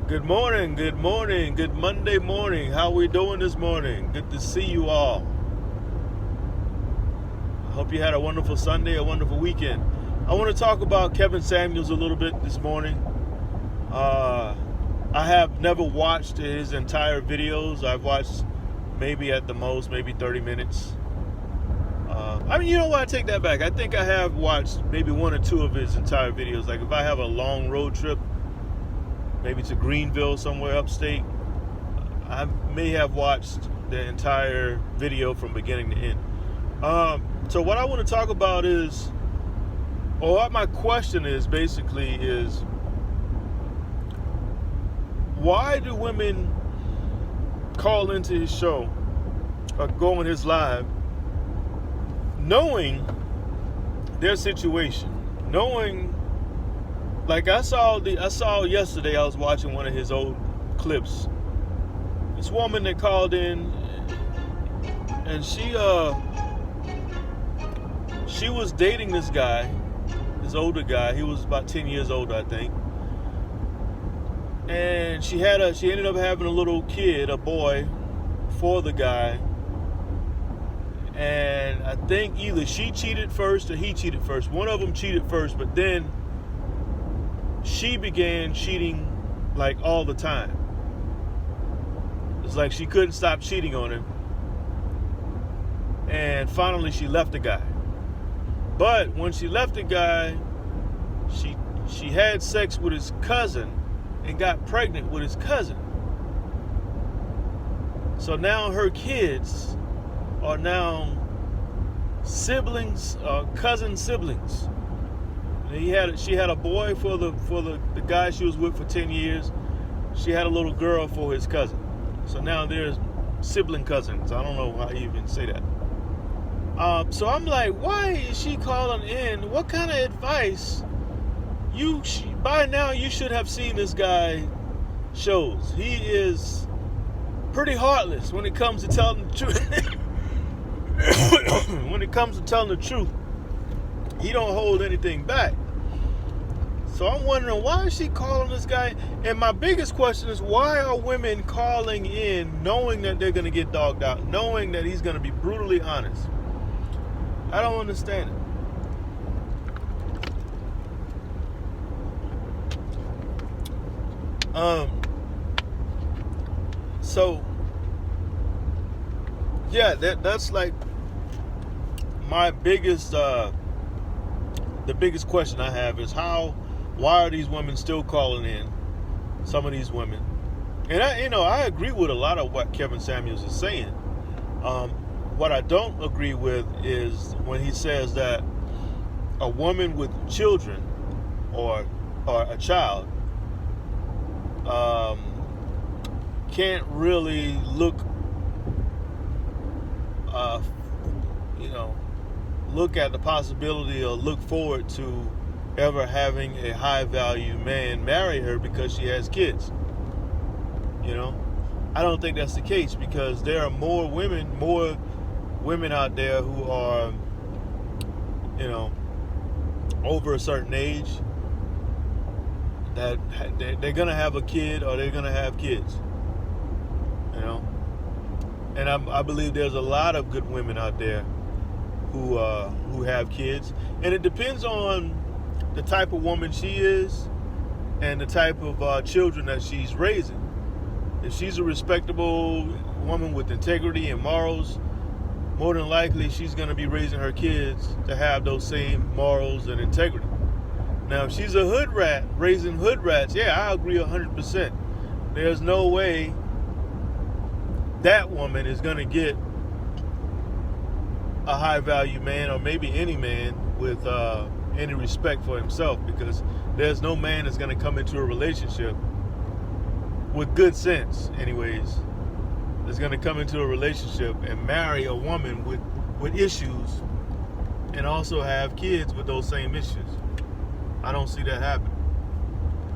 Good morning, good Monday morning. How we doing this morning? Good to see you all. I hope you had a wonderful Sunday, a wonderful weekend. I want to talk about Kevin Samuels a little bit this morning. I have never watched his entire videos. I've watched maybe at the most, maybe 30 minutes. You know what? I take that back. I think I have watched maybe one or two of his entire videos. Like if I have a long road trip, maybe to Greenville, somewhere upstate, I may have watched the entire video from beginning to end. So what I want to talk about is, or what my question is basically is, why do women call into his show or go on his live knowing their situation, knowing, like I saw yesterday, I was watching one of his old clips. This woman that called in, and she was dating this guy, this older guy. He was about 10 years older, I think. And she ended up having a little kid, a boy, for the guy. And I think either she cheated first or he cheated first. One of them cheated first, but then she began cheating like all the time. It's like she couldn't stop cheating on him. And finally she left the guy. But when she left the guy, she had sex with his cousin and got pregnant with his cousin. So now her kids are now siblings, cousin siblings. She had a boy for the guy she was with for 10 years. She had a little girl for his cousin. So now there's sibling cousins. I don't know how you even say that. So I'm like, why is she calling in? What kind of advice? By now you should have seen this guy shows. He is pretty heartless when it comes to telling the truth. When it comes to telling the truth, he don't hold anything back. So I'm wondering, why is she calling this guy? And my biggest question is, why are women calling in knowing that they're going to get dogged out, knowing that he's going to be brutally honest? I don't understand it. So yeah, that's like my biggest, the biggest question I have is why are these women still calling in? Some of these women, and I agree with a lot of what Kevin Samuels is saying. What I don't agree with is when he says that a woman with children or a child can't really look at the possibility or look forward to ever having a high value man marry her because she has kids. I don't think that's the case, because there are more women out there who are, over a certain age, that they're gonna have a kid or they're gonna have kids. And I believe there's a lot of good women out there who have kids, and it depends on the type of woman she is and the type of children that she's raising. If she's a respectable woman with integrity and morals, more than likely she's going to be raising her kids to have those same morals and integrity. Now, if she's a hood rat raising hood rats, yeah, I agree 100%. There's no way that woman is going to get a high value man, or maybe any man with any respect for himself, because there's no man that's going to come into a relationship with good sense anyways, that's going to come into a relationship and marry a woman with issues and also have kids with those same issues. I don't see that happening.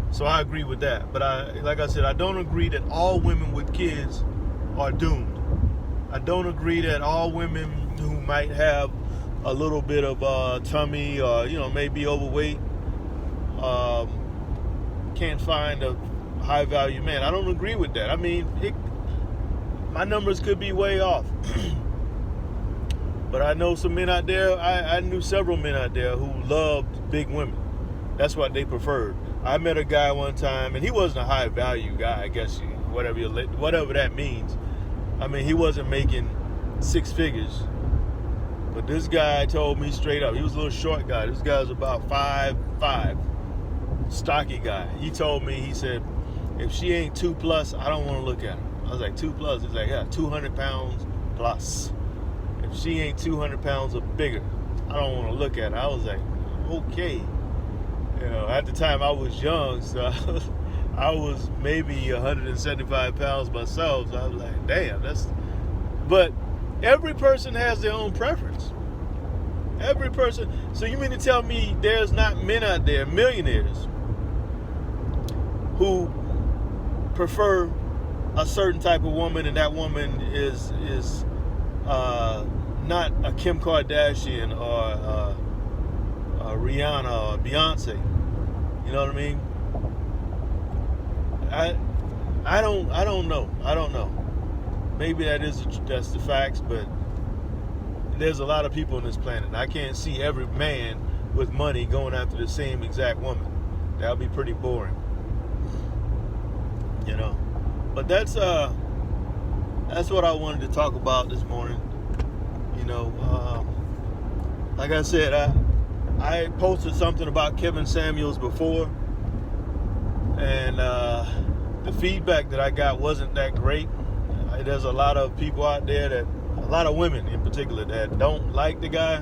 So I agree with that. But like I said, I don't agree that all women with kids are doomed. I don't agree that all women who might have a little bit of tummy or maybe overweight can't find a high value man. I don't agree with that. I mean, my numbers could be way off. But I know some men out there, I knew several men out there who loved big women. That's what they preferred. I met a guy one time, and he wasn't a high value guy, I guess, whatever that means. I mean, he wasn't making six figures. But this guy told me straight up, he was a little short guy. This guy was about 5'5", stocky guy. He told me, he said, if she ain't 2+, I don't want to look at her. I was like, 2+? He's like, yeah, 200 pounds plus. If she ain't 200 pounds or bigger, I don't want to look at her. I was like, okay. You know, at the time I was young, so I was maybe 175 pounds myself. So I was like, damn, but every person has their own preference. Every person. So you mean to tell me there's not men out there, millionaires, who prefer a certain type of woman, and that woman is not a Kim Kardashian or Rihanna or Beyonce? You know what I mean? I don't know. Maybe that's the facts, but there's a lot of people on this planet. I can't see every man with money going after the same exact woman. That would be pretty boring. You know. But that's what I wanted to talk about this morning. You know, like I said, I posted something about Kevin Samuels before, and the feedback that I got wasn't that great. There's a lot of people out there, a lot of women in particular, that don't like the guy,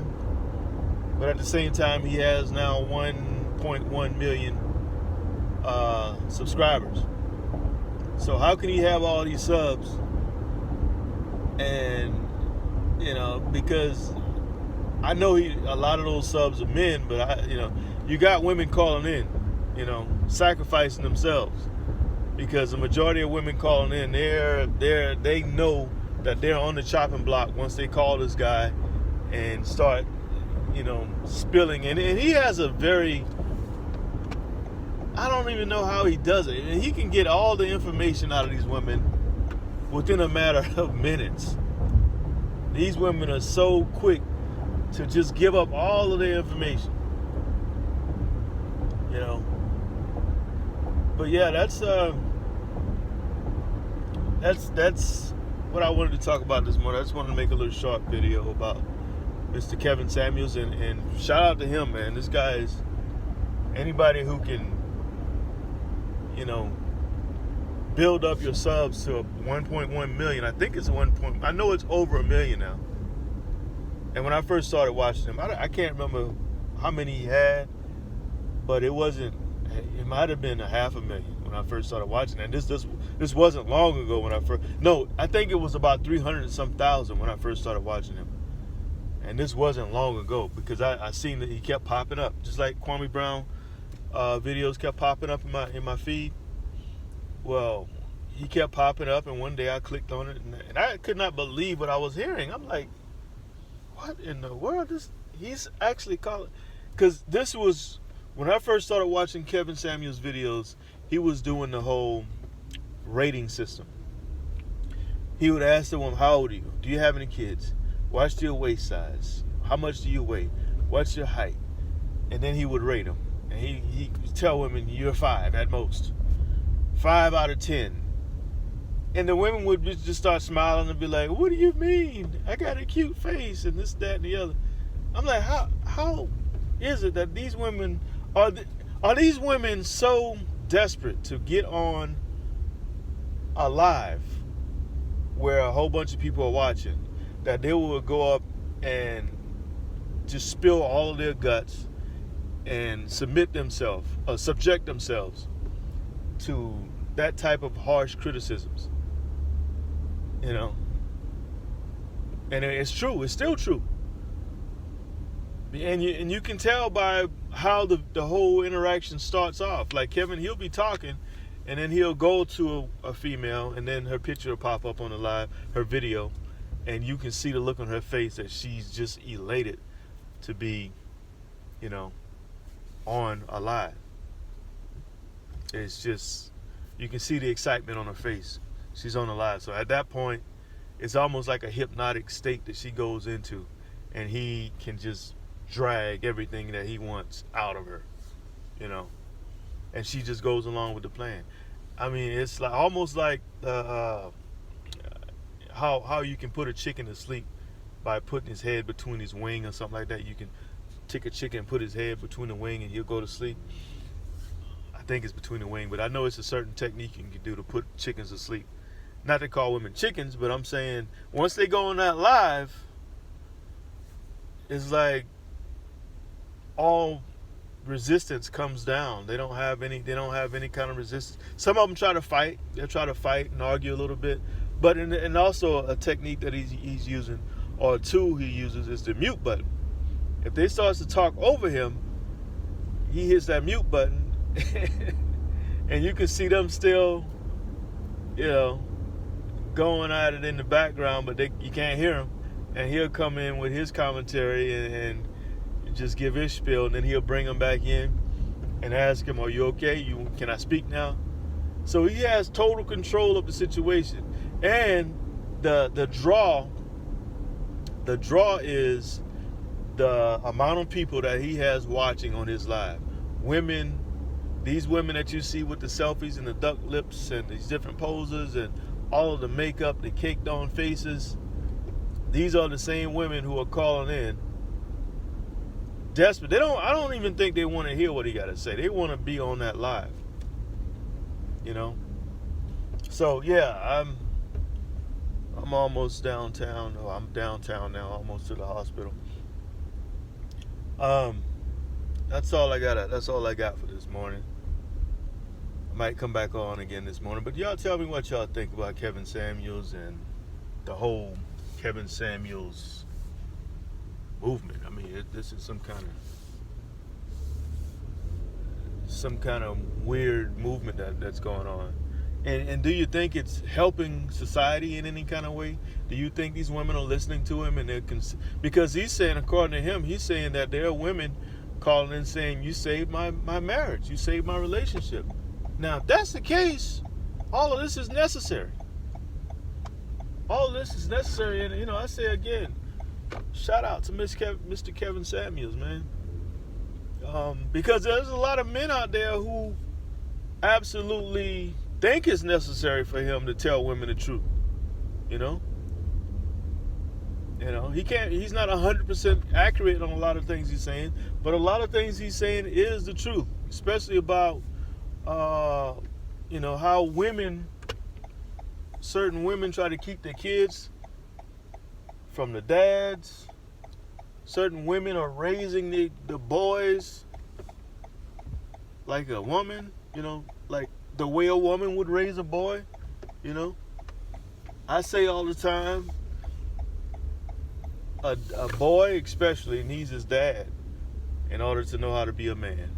but at the same time, he has now 1.1 million subscribers. So how can he have all these subs? And, you know, because I know a lot of those subs are men, but you got women calling in, you know, sacrificing themselves, because the majority of women calling in, they know that they're on the chopping block once they call this guy and start, you know, spilling. And he has a very, I don't even know how he does it. And he can get all the information out of these women within a matter of minutes. These women are so quick to just give up all of their information. You know. But yeah, that's what I wanted to talk about this morning. I just wanted to make a little short video about Mr. Kevin Samuels, and shout out to him, man. This guy is, anybody who can, you know, build up your subs to 1.1 million. I think it's I know it's over 1 million now. And when I first started watching him, I can't remember how many he had, but it might have been 500,000 when I first started watching it. And this wasn't long ago when I think it was about 300 and some thousand when I first started watching him. And this wasn't long ago, because I seen that he kept popping up, just like Kwame Brown videos kept popping up in my feed. Well, he kept popping up, and one day I clicked on it, and I could not believe what I was hearing. I'm like, what in the world? He's actually calling, because this was when I first started watching Kevin Samuels videos. He was doing the whole rating system. He would ask the woman, how old are you? Do you have any kids? What's your waist size? How much do you weigh? What's your height? And then he would rate them. And he would tell women, you're 5 at most. 5 out of 10. And the women would just start smiling and be like, what do you mean? I got a cute face and this, that, and the other. I'm like, how is it that these women, are these women so desperate to get on a live where a whole bunch of people are watching, that they will go up and just spill all of their guts and subject themselves to that type of harsh criticisms? You know, and it's true. It's still true. And you can tell by how the whole interaction starts off. Like Kevin, he'll be talking, and then he'll go to a female, and then her picture will pop up on the live, her video, and you can see the look on her face that she's just elated to be, you know, on a live. It's just, You can see the excitement on her face. She's on the live. So at that point, it's almost like a hypnotic state that she goes into, and he can just drag everything that he wants out of her, you know, and she just goes along with the plan. I mean, it's like almost like how you can put a chicken to sleep by putting his head between his wing or something like that. You can take a chicken and put his head between the wing and he'll go to sleep. I think it's between the wing, but I know it's a certain technique you can do to put chickens to sleep. Not to call women chickens, but I'm saying once they go on that live, it's like all resistance comes down. They don't have any kind of resistance. Some of them try to fight. They'll try to fight and argue a little bit. But and also a technique that he's using, or a tool he uses, is the mute button. If they start to talk over him, he hits that mute button, and you can see them still, you know, going at it in the background, but you can't hear him. And he'll come in with his commentary and just give his spiel, and then he'll bring him back in and ask him, "Are you okay? Can I speak now?" So he has total control of the situation. And the draw is the amount of people that he has watching on his live. Women, these women that you see with the selfies and the duck lips and these different poses and all of the makeup, the caked on faces, these are the same women who are calling in desperate. I don't even think they want to hear what he got to say. They want to be on that live, you know. So yeah, I'm almost downtown. Oh, I'm downtown now, almost to the hospital. That's all I got. That's all I got for this morning. I might come back on again this morning, but y'all tell me what y'all think about Kevin Samuels and the whole Kevin Samuels movement. I mean, this is some kind of weird movement that's going on. And do you think it's helping society in any kind of way? Do you think these women are listening to him and because he's saying, according to him, he's saying that there are women calling in saying, "You saved my marriage, you saved my relationship." Now, if that's the case, all of this is necessary. All of this is necessary, and you know, I say again, shout out to Mr. Kevin Samuels, man, because there's a lot of men out there who absolutely think it's necessary for him to tell women the truth. You know, he's not 100% accurate on a lot of things he's saying, but a lot of things he's saying is the truth, especially about how certain women try to keep their kids from the dads. Certain women are raising the boys like a woman, like the way a woman would raise a boy, I say all the time, a boy especially needs his dad in order to know how to be a man,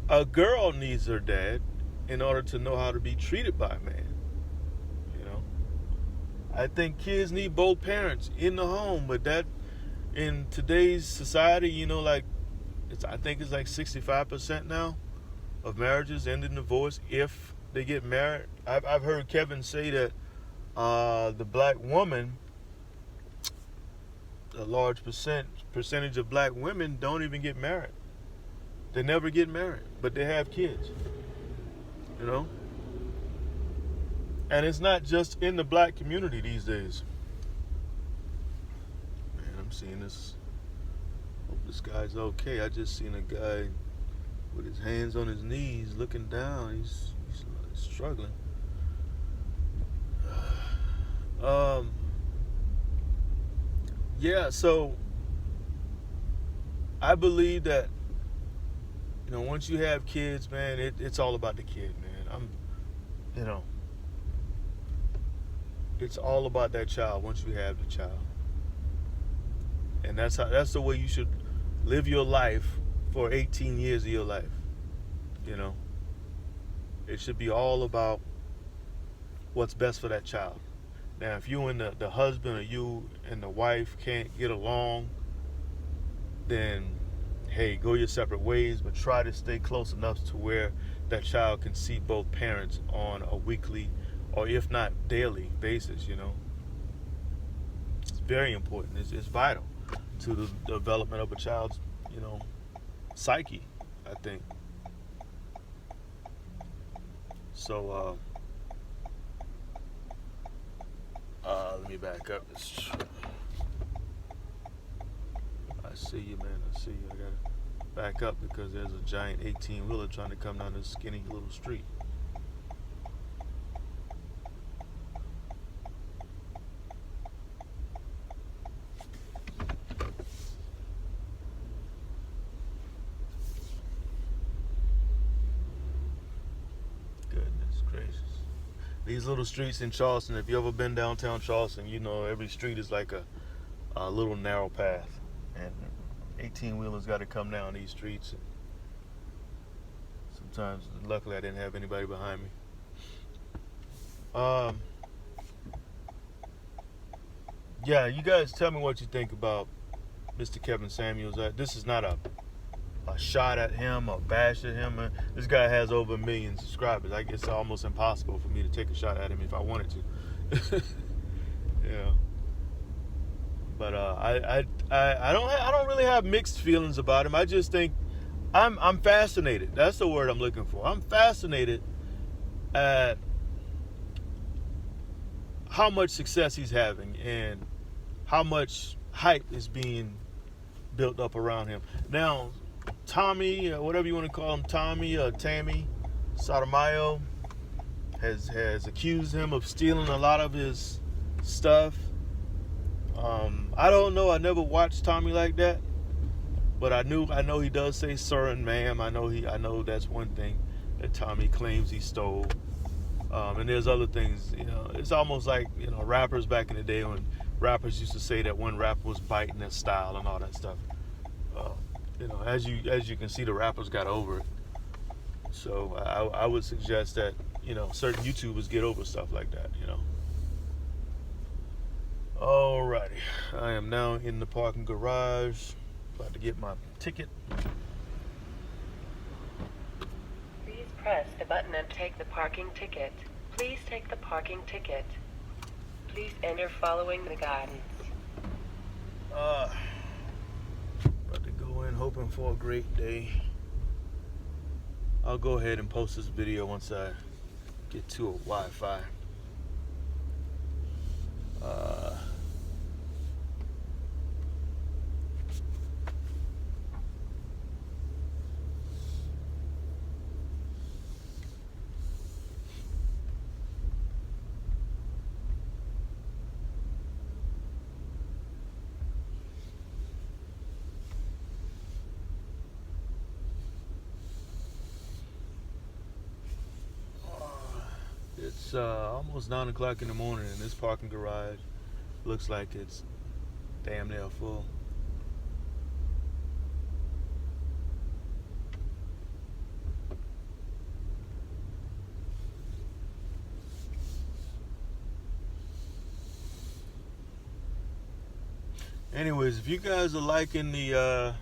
A girl needs her dad in order to know how to be treated by a man, I think kids need both parents in the home, but that in today's society, I think it's like 65% now of marriages end in divorce if they get married. I've heard Kevin say that the black woman, a large percentage of black women don't even get married. They never get married, but they have kids, And it's not just in the black community these days. Man, I'm seeing this. Hope this guy's okay. I just seen a guy with his hands on his knees looking down. He's struggling. Yeah, so I believe that, once you have kids, man, it's all about the kid, man. It's all about that child once you have the child. And that's the way you should live your life for 18 years of your life. It should be all about what's best for that child. Now, if you and the husband or you and the wife can't get along, then hey, go your separate ways, but try to stay close enough to where that child can see both parents on a weekly or if not daily basis, It's very important. It's vital to the development of a child's, psyche, I think. So, let me back up. I see you, man. I see you. I gotta back up because there's a giant 18-wheeler trying to come down this skinny little street. Goodness gracious. These little streets in Charleston, if you ever been downtown Charleston, every street is like a little narrow path. And 18-wheelers got to come down these streets. And sometimes, luckily, I didn't have anybody behind me. Yeah, you guys tell me what you think about Mr. Kevin Samuels. This is not a shot at him or bash at him. This guy has over 1 million subscribers. I guess it's almost impossible for me to take a shot at him if I wanted to. Yeah. But I don't really have mixed feelings about him. I just think I'm fascinated. That's the word I'm looking for. I'm fascinated at how much success he's having and how much hype is being built up around him. Now, Tommy, whatever you want to call him, Tommy or Tammy Sotomayor has accused him of stealing a lot of his stuff. I don't know. I never watched Tommy like that, but I know he does say sir and ma'am. I know that's one thing that Tommy claims he stole. And there's other things. It's almost like rappers back in the day when rappers used to say that one rapper was biting their style and all that stuff. As you can see, the rappers got over it. So I would suggest that certain YouTubers get over stuff like that. Alrighty, I am now in the parking garage, about to get my ticket. Please press the button and take the parking ticket. Please take the parking ticket. Please enter following the guidance. About to go in hoping for a great day. I'll go ahead and post this video once I get to a Wi-Fi. It's almost 9 o'clock in the morning, and this parking garage looks like it's damn near full. Anyways, if you guys are liking the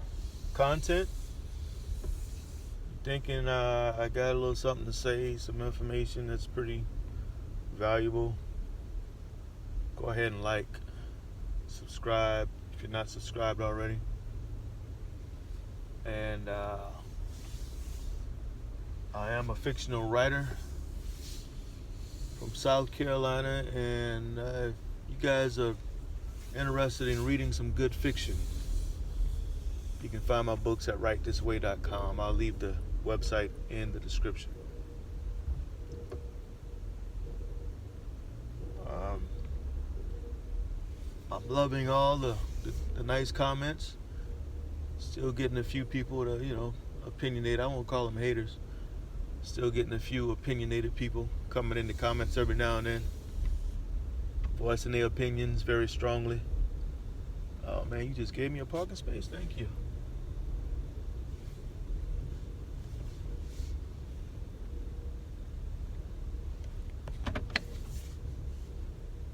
content, thinking I got a little something to say, some information that's pretty valuable, go ahead and like, subscribe if you're not subscribed already. And I am a fictional writer from South Carolina, and if you guys are interested in reading some good fiction, you can find my books at writethisway.com. I'll leave the website in the description. I'm loving all the nice comments. Still getting a few people to, opinionated. I won't call them haters. Still getting a few opinionated people coming in the comments every now and then, voicing their opinions very strongly. Oh man, you just gave me a parking space. Thank you.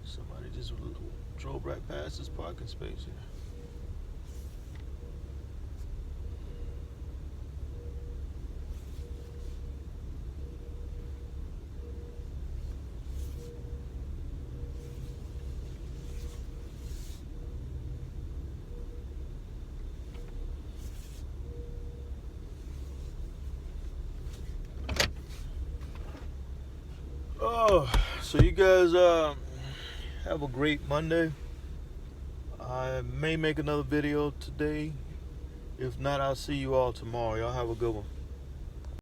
Somebody just drove right past this parking space here. Oh, so you guys have a great Monday. I may make another video today. If not, I'll see you all tomorrow. Y'all have a good one.